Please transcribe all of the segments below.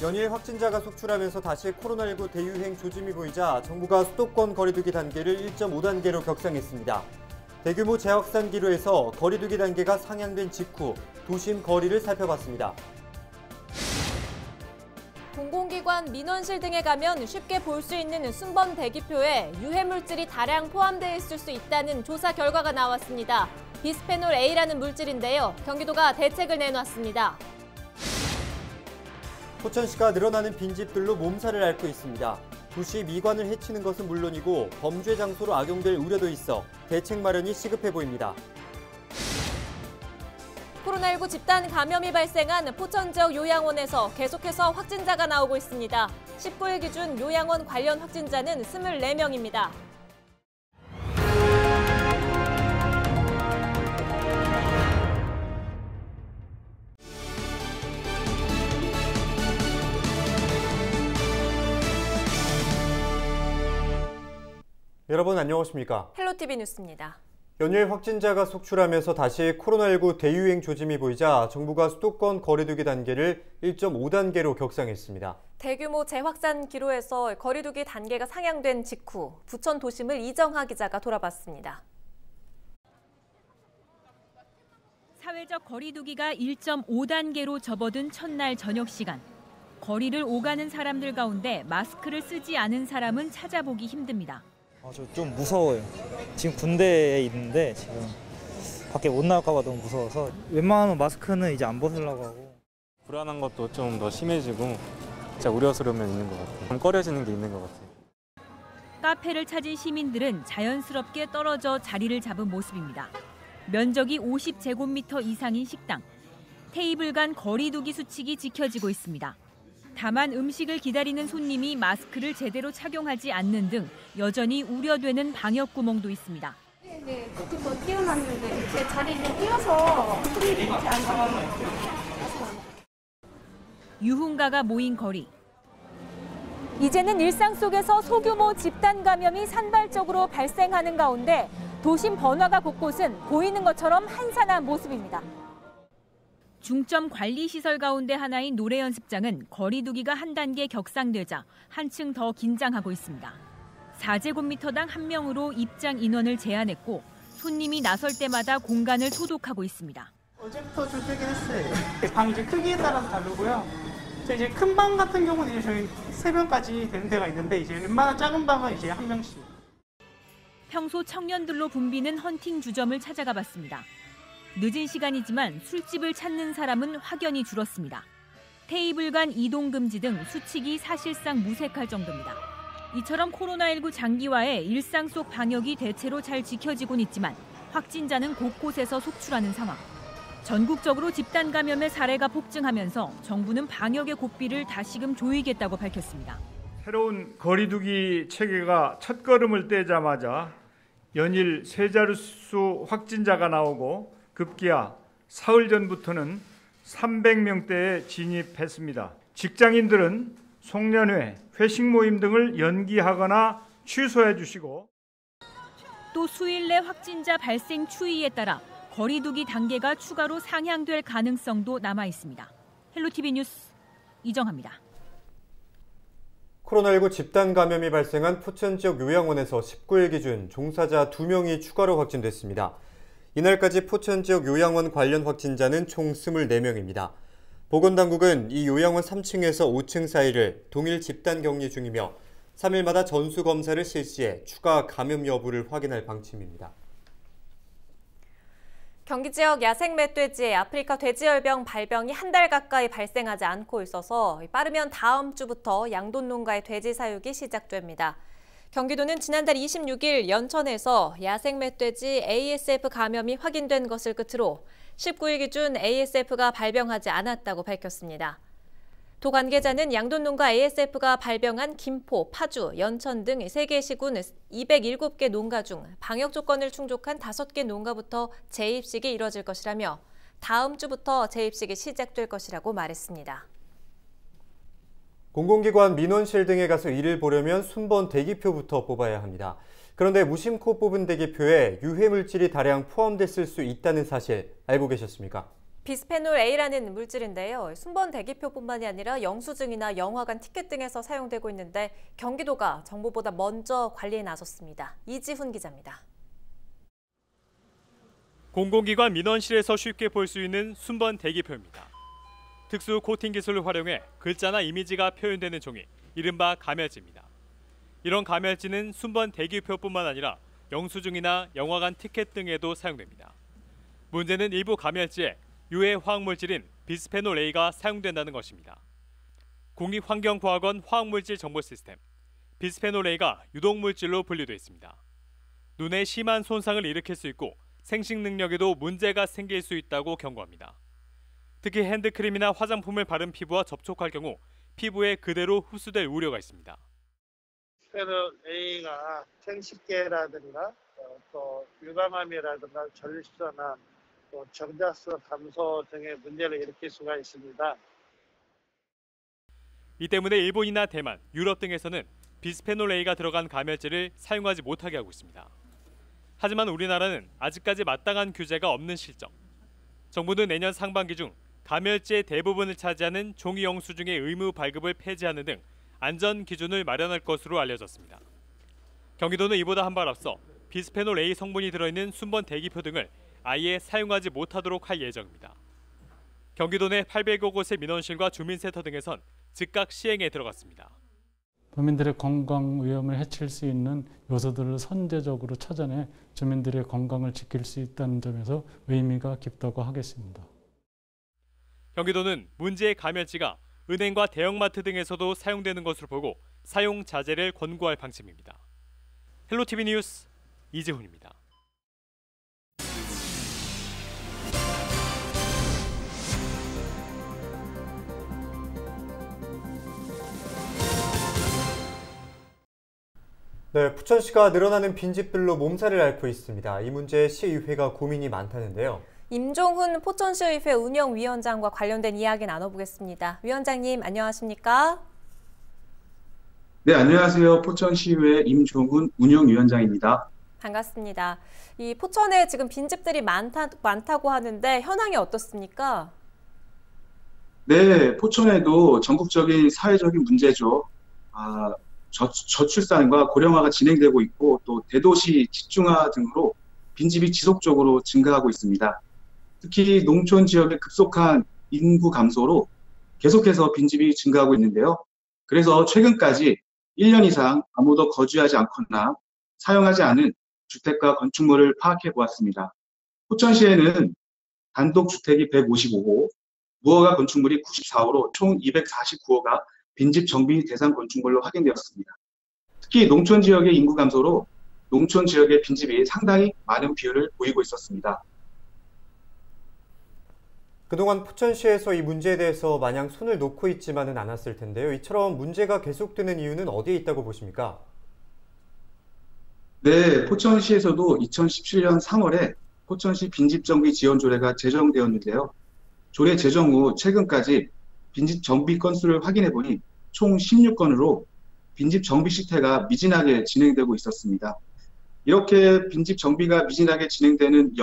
연일 확진자가 속출하면서 다시 코로나19 대유행 조짐이 보이자 정부가 수도권 거리두기 단계를 1.5단계로 격상했습니다. 대규모 재확산 기로에서 거리두기 단계가 상향된 직후 도심 거리를 살펴봤습니다. 공공기관, 민원실 등에 가면 쉽게 볼 수 있는 순번 대기표에 유해물질이 다량 포함되어 있을 수 있다는 조사 결과가 나왔습니다. 비스페놀 A라는 물질인데요. 경기도가 대책을 내놨습니다. 포천시가 늘어나는 빈집들로 몸살을 앓고 있습니다. 도시 미관을 해치는 것은 물론이고 범죄 장소로 악용될 우려도 있어 대책 마련이 시급해 보입니다. 코로나19 집단 감염이 발생한 포천 지역 요양원에서 계속해서 확진자가 나오고 있습니다. 19일 기준 요양원 관련 확진자는 24명입니다. 여러분 안녕하십니까? 헬로티비 뉴스입니다. 연일 확진자가 속출하면서 다시 코로나19 대유행 조짐이 보이자 정부가 수도권 거리두기 단계를 1.5단계로 격상했습니다. 대규모 재확산 기로에서 거리두기 단계가 상향된 직후 부천 도심을 이정하 기자가 돌아봤습니다. 사회적 거리두기가 1.5단계로 접어든 첫날 저녁 시간. 거리를 오가는 사람들 가운데 마스크를 쓰지 않은 사람은 찾아보기 힘듭니다. 저 좀 무서워요. 지금 군대에 있는데 지금 밖에 못 나갈까 봐 너무 무서워서 웬만하면 마스크는 이제 안 벗으려고 하고. 불안한 것도 좀 더 심해지고 진짜 우려스러움은 있는 것 같아요. 좀 꺼려지는 게 있는 것 같아요. 카페를 찾은 시민들은 자연스럽게 떨어져 자리를 잡은 모습입니다. 면적이 50제곱미터 이상인 식당. 테이블 간 거리두기 수칙이 지켜지고 있습니다. 다만 음식을 기다리는 손님이 마스크를 제대로 착용하지 않는 등 여전히 우려되는 방역 구멍도 있습니다. 네, 조금 더 뛰어났는데 제 자리를 뛰어서 손님이 이렇게 앉아요. 유흥가가 모인 거리. 이제는 일상 속에서 소규모 집단 감염이 산발적으로 발생하는 가운데 도심 번화가 곳곳은 보이는 것처럼 한산한 모습입니다. 중점 관리시설 가운데 하나인 노래연습장은 거리두기가 한 단계 격상되자 한층 더 긴장하고 있습니다. 4제곱미터당 1명으로 입장 인원을 제한했고 손님이 나설 때마다 공간을 소독하고 있습니다. 어제부터 좀 뜨긴 했어요. 방 이제 크기에 따라서 다르고요. 이제 큰 방 같은 경우는 이제 저희 3명까지 되는 데가 있는데 이제 웬만한 작은 방은 이제 1명씩. 평소 청년들로 붐비는 헌팅 주점을 찾아가 봤습니다. 늦은 시간이지만 술집을 찾는 사람은 확연히 줄었습니다. 테이블 간 이동 금지 등 수칙이 사실상 무색할 정도입니다. 이처럼 코로나19 장기화에 일상 속 방역이 대체로 잘 지켜지곤 있지만 확진자는 곳곳에서 속출하는 상황. 전국적으로 집단 감염의 사례가 폭증하면서 정부는 방역의 고삐를 다시금 조이겠다고 밝혔습니다. 새로운 거리두기 체계가 첫걸음을 떼자마자 연일 세 자릿수 확진자가 나오고 급기야 사흘 전부터는 300명대에 진입했습니다. 직장인들은 송년회, 회식 모임 등을 연기하거나 취소해 주시고 또 수일 내 확진자 발생 추이에 따라 거리두기 단계가 추가로 상향될 가능성도 남아 있습니다. 헬로티비 뉴스 이정하입니다. 코로나19 집단 감염이 발생한 포천 지역 요양원에서 19일 기준 종사자 2명이 추가로 확진됐습니다. 이날까지 포천 지역 요양원 관련 확진자는 총 24명입니다. 보건당국은 이 요양원 3층에서 5층 사이를 동일 집단 격리 중이며 3일마다 전수검사를 실시해 추가 감염 여부를 확인할 방침입니다. 경기 지역 야생 멧돼지의 아프리카 돼지열병 발병이 한 달 가까이 발생하지 않고 있어서 빠르면 다음 주부터 양돈 농가의 돼지 사육이 시작됩니다. 경기도는 지난달 26일 연천에서 야생 멧돼지 ASF 감염이 확인된 것을 끝으로 19일 기준 ASF가 발병하지 않았다고 밝혔습니다. 도 관계자는 양돈 농가 ASF가 발병한 김포, 파주, 연천 등 3개 시군 207개 농가 중 방역 조건을 충족한 5개 농가부터 재입식이 이뤄질 것이라며 다음 주부터 재입식이 시작될 것이라고 말했습니다. 공공기관, 민원실 등에 가서 일을 보려면 순번 대기표부터 뽑아야 합니다. 그런데 무심코 뽑은 대기표에 유해물질이 다량 포함됐을 수 있다는 사실 알고 계셨습니까? 비스페놀 A라는 물질인데요. 순번 대기표뿐만이 아니라 영수증이나 영화관 티켓 등에서 사용되고 있는데 경기도가 정부보다 먼저 관리에 나섰습니다. 이지훈 기자입니다. 공공기관 민원실에서 쉽게 볼 수 있는 순번 대기표입니다. 특수 코팅 기술을 활용해 글자나 이미지가 표현되는 종이, 이른바 가멸지입니다. 이런 가멸지는 순번 대기표뿐만 아니라 영수증이나 영화관 티켓 등에도 사용됩니다. 문제는 일부 가멸지에 유해 화학물질인 비스페놀 A가 사용된다는 것입니다. 국립환경과학원 화학물질 정보 시스템, 비스페놀 A가 유독물질로 분류되어 있습니다. 눈에 심한 손상을 일으킬 수 있고 생식 능력에도 문제가 생길 수 있다고 경고합니다. 특히 핸드크림이나 화장품을 바른 피부와 접촉할 경우 피부에 그대로 흡수될 우려가 있습니다. 비스페놀 A가 생식계라든가 또 유감암이라든가 전립선암, 또 정자수 감소 등의 문제를 일으킬 수가 있습니다. 이 때문에 일본이나 대만, 유럽 등에서는 비스페놀 A가 들어간 가멸제를 사용하지 못하게 하고 있습니다. 하지만 우리나라는 아직까지 마땅한 규제가 없는 실정. 정부는 내년 상반기 중 가멸제의 대부분을 차지하는 종이 영수증의 의무 발급을 폐지하는 등 안전 기준을 마련할 것으로 알려졌습니다. 경기도는 이보다 한 발 앞서 비스페놀 A 성분이 들어있는 순번 대기표 등을 아예 사용하지 못하도록 할 예정입니다. 경기도 내 800여 곳의 민원실과 주민센터 등에선 즉각 시행에 들어갔습니다. 도민들의 건강 위험을 해칠 수 있는 요소들을 선제적으로 찾아내 주민들의 건강을 지킬 수 있다는 점에서 의미가 깊다고 하겠습니다. 경기도는 문제의 가멸지가 은행과 대형마트 등에서도 사용되는 것으로 보고 사용 자제를 권고할 방침입니다. 헬로티비 뉴스 이지훈입니다. 네, 부천시가 늘어나는 빈집들로 몸살을 앓고 있습니다. 이 문제에 시의회가 고민이 많다는데요. 임종훈 포천시의회 운영위원장과 관련된 이야기 나눠보겠습니다. 위원장님 안녕하십니까? 네, 안녕하세요. 포천시의회 임종훈 운영위원장입니다. 반갑습니다. 이 포천에 지금 빈집들이 많다고 하는데 현황이 어떻습니까? 네, 포천에도 전국적인 사회적인 문제죠. 저출산과 고령화가 진행되고 있고 또 대도시 집중화 등으로 빈집이 지속적으로 증가하고 있습니다. 특히 농촌 지역의 급속한 인구 감소로 계속해서 빈집이 증가하고 있는데요. 그래서 최근까지 1년 이상 아무도 거주하지 않거나 사용하지 않은 주택과 건축물을 파악해 보았습니다. 포천시에는 단독주택이 155호, 무허가 건축물이 94호로 총 249호가 빈집 정비 대상 건축물로 확인되었습니다. 특히 농촌 지역의 인구 감소로 농촌 지역의 빈집이 상당히 많은 비율을 보이고 있었습니다. 그동안 포천시에서 이 문제에 대해서 마냥 손을 놓고 있지만은 않았을 텐데요. 이처럼 문제가 계속되는 이유는 어디에 있다고 보십니까? 네, 포천시에서도 2017년 3월에 포천시 빈집 정비 지원 조례가 제정되었는데요. 조례 제정 후 최근까지 빈집 정비 건수를 확인해 보니 총 16건으로 빈집 정비 실태가 미진하게 진행되고 있었습니다. 이렇게 빈집 정비가 미진하게 진행되는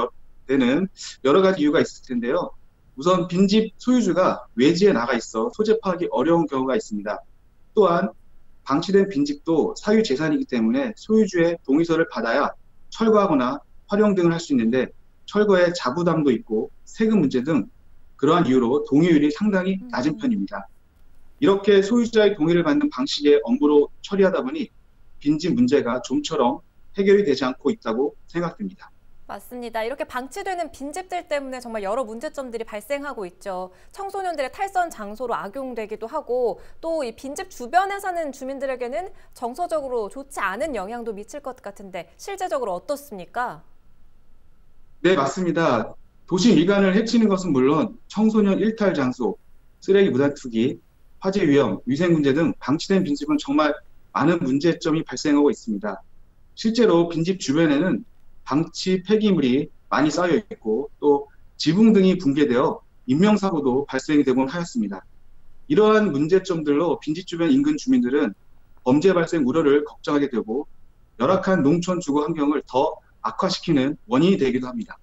데는 여러 가지 이유가 있을 텐데요. 우선 빈집 소유주가 외지에 나가 있어 소재 파악이 어려운 경우가 있습니다. 또한 방치된 빈집도 사유재산이기 때문에 소유주의 동의서를 받아야 철거하거나 활용 등을 할 수 있는데 철거에 자부담도 있고 세금 문제 등 그러한 이유로 동의율이 상당히 낮은 편입니다. 이렇게 소유자의 동의를 받는 방식의 업무로 처리하다 보니 빈집 문제가 좀처럼 해결이 되지 않고 있다고 생각됩니다. 맞습니다. 이렇게 방치되는 빈집들 때문에 정말 여러 문제점들이 발생하고 있죠. 청소년들의 탈선 장소로 악용되기도 하고 또 이 빈집 주변에 사는 주민들에게는 정서적으로 좋지 않은 영향도 미칠 것 같은데 실제적으로 어떻습니까? 네, 맞습니다. 도시 미관을 해치는 것은 물론 청소년 일탈 장소, 쓰레기 무단 투기, 화재 위험, 위생 문제 등 방치된 빈집은 정말 많은 문제점이 발생하고 있습니다. 실제로 빈집 주변에는 방치 폐기물이 많이 쌓여 있고 또 지붕 등이 붕괴되어 인명사고도 발생되곤 하였습니다. 이러한 문제점들로 빈집 주변 인근 주민들은 범죄 발생 우려를 걱정하게 되고 열악한 농촌 주거 환경을 더 악화시키는 원인이 되기도 합니다.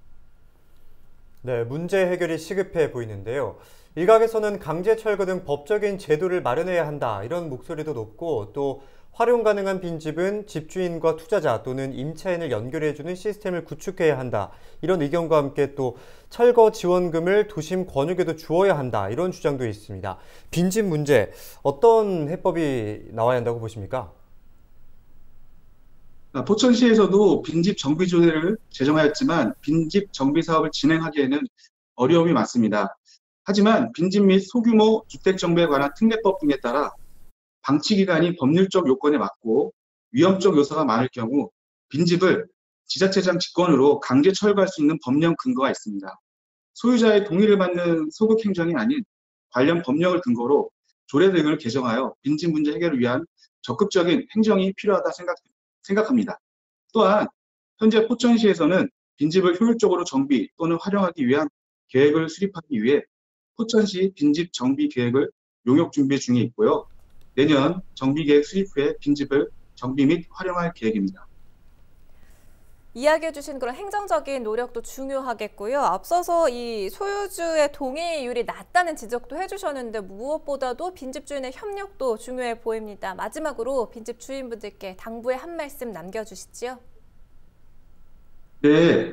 네, 문제 해결이 시급해 보이는데요. 일각에서는 강제 철거 등 법적인 제도를 마련해야 한다, 이런 목소리도 높고, 또 활용 가능한 빈집은 집주인과 투자자 또는 임차인을 연결해주는 시스템을 구축해야 한다, 이런 의견과 함께 또 철거 지원금을 도심 권역에도 주어야 한다, 이런 주장도 있습니다. 빈집 문제, 어떤 해법이 나와야 한다고 보십니까? 포천시에서도 빈집 정비 조례를 제정하였지만 빈집 정비 사업을 진행하기에는 어려움이 많습니다. 하지만 빈집 및 소규모 주택 정비에 관한 특례법 등에 따라 방치 기간이 법률적 요건에 맞고 위험적 요소가 많을 경우 빈집을 지자체장 직권으로 강제 철거할 수 있는 법령 근거가 있습니다. 소유자의 동의를 받는 소극 행정이 아닌 관련 법령을 근거로 조례 등을 개정하여 빈집 문제 해결을 위한 적극적인 행정이 필요하다 생각합니다. 또한 현재 포천시에서는 빈집을 효율적으로 정비 또는 활용하기 위한 계획을 수립하기 위해 포천시 빈집 정비 계획을 용역 준비 중에 있고요. 내년 정비 계획 수립 후에 빈집을 정비 및 활용할 계획입니다. 이야기해 주신 그런 행정적인 노력도 중요하겠고요. 앞서서 이 소유주의 동의율이 낮다는 지적도 해주셨는데 무엇보다도 빈집 주인의 협력도 중요해 보입니다. 마지막으로 빈집 주인분들께 당부의 한 말씀 남겨주시지요. 네,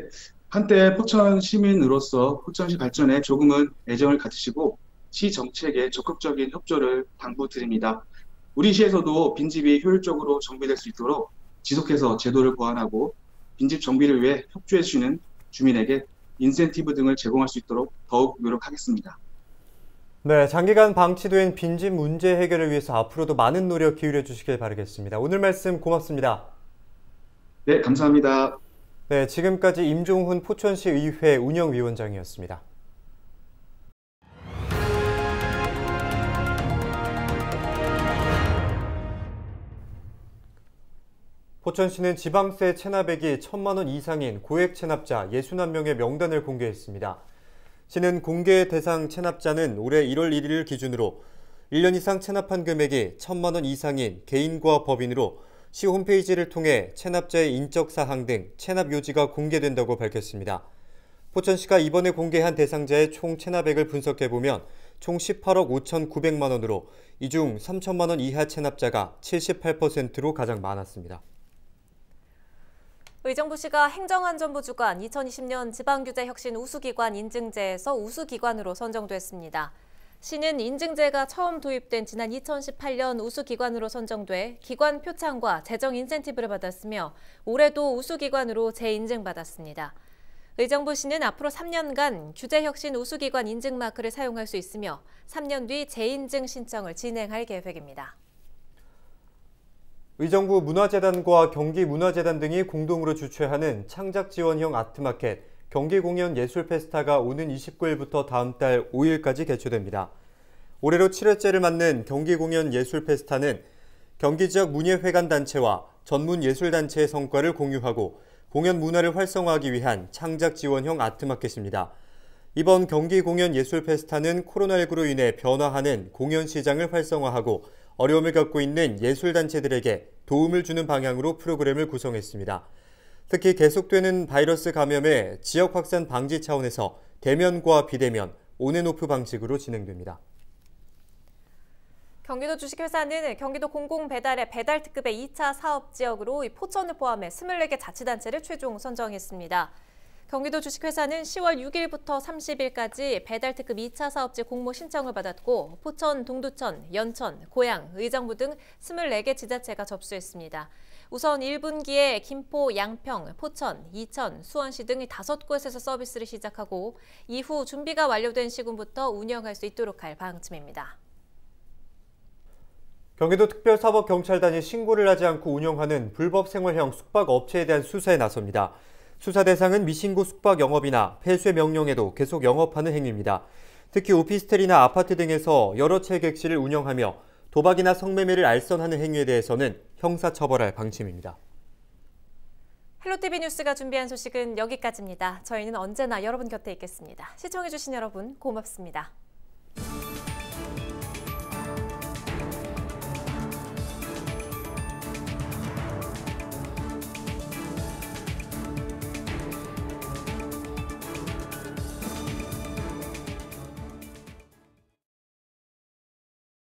한때 포천 시민으로서 포천시 발전에 조금은 애정을 가지시고 시 정책에 적극적인 협조를 당부드립니다. 우리 시에서도 빈집이 효율적으로 정비될 수 있도록 지속해서 제도를 보완하고 빈집 정비를 위해 협조해 주시는 주민에게 인센티브 등을 제공할 수 있도록 더욱 노력하겠습니다. 네, 장기간 방치된 빈집 문제 해결을 위해서 앞으로도 많은 노력 기울여 주시길 바라겠습니다. 오늘 말씀 고맙습니다. 네, 감사합니다. 네, 지금까지 임종훈 포천시의회 운영위원장이었습니다. 포천시는 지방세 체납액이 1,000만 원 이상인 고액 체납자 61명의 명단을 공개했습니다. 시는 공개 대상 체납자는 올해 1월 1일 기준으로 1년 이상 체납한 금액이 1,000만 원 이상인 개인과 법인으로 시 홈페이지를 통해 체납자의 인적 사항 등 체납 요지가 공개된다고 밝혔습니다. 포천시가 이번에 공개한 대상자의 총 체납액을 분석해보면 총 18억 5,900만 원으로 이 중 3천만 원 이하 체납자가 78%로 가장 많았습니다. 의정부시가 행정안전부 주관 2020년 지방규제혁신 우수기관 인증제에서 우수기관으로 선정됐습니다. 시는 인증제가 처음 도입된 지난 2018년 우수기관으로 선정돼 기관 표창과 재정 인센티브를 받았으며 올해도 우수기관으로 재인증받았습니다. 의정부시는 앞으로 3년간 규제혁신 우수기관 인증마크를 사용할 수 있으며 3년 뒤 재인증 신청을 진행할 계획입니다. 의정부 문화재단과 경기문화재단 등이 공동으로 주최하는 창작지원형 아트마켓 경기공연예술페스타가 오는 29일부터 다음 달 5일까지 개최됩니다. 올해로 7회째를 맞는 경기공연예술페스타는 경기지역 문예회관단체와 전문예술단체의 성과를 공유하고 공연 문화를 활성화하기 위한 창작지원형 아트마켓입니다. 이번 경기공연예술페스타는 코로나19로 인해 변화하는 공연 시장을 활성화하고 어려움을 겪고 있는 예술단체들에게 도움을 주는 방향으로 프로그램을 구성했습니다. 특히 계속되는 바이러스 감염의 지역 확산 방지 차원에서 대면과 비대면, 온앤오프 방식으로 진행됩니다. 경기도 주식회사는 경기도 공공배달의 배달특급의 2차 사업지역으로 포천을 포함해 24개 자치단체를 최종 선정했습니다. 경기도 주식회사는 10월 6일부터 30일까지 배달특급 2차 사업지 공모 신청을 받았고 포천, 동두천, 연천, 고양, 의정부 등 24개 지자체가 접수했습니다. 우선 1분기에 김포, 양평, 포천, 이천, 수원시 등 5곳에서 서비스를 시작하고 이후 준비가 완료된 시군부터 운영할 수 있도록 할 방침입니다. 경기도 특별사법경찰단이 신고를 하지 않고 운영하는 불법 생활형 숙박업체에 대한 수사에 나섭니다. 수사 대상은 미신고 숙박 영업이나 폐쇄 명령에도 계속 영업하는 행위입니다. 특히 오피스텔이나 아파트 등에서 여러 채 객실을 운영하며 도박이나 성매매를 알선하는 행위에 대해서는 형사처벌할 방침입니다. 헬로티비 뉴스가 준비한 소식은 여기까지입니다. 저희는 언제나 여러분 곁에 있겠습니다. 시청해주신 여러분 고맙습니다.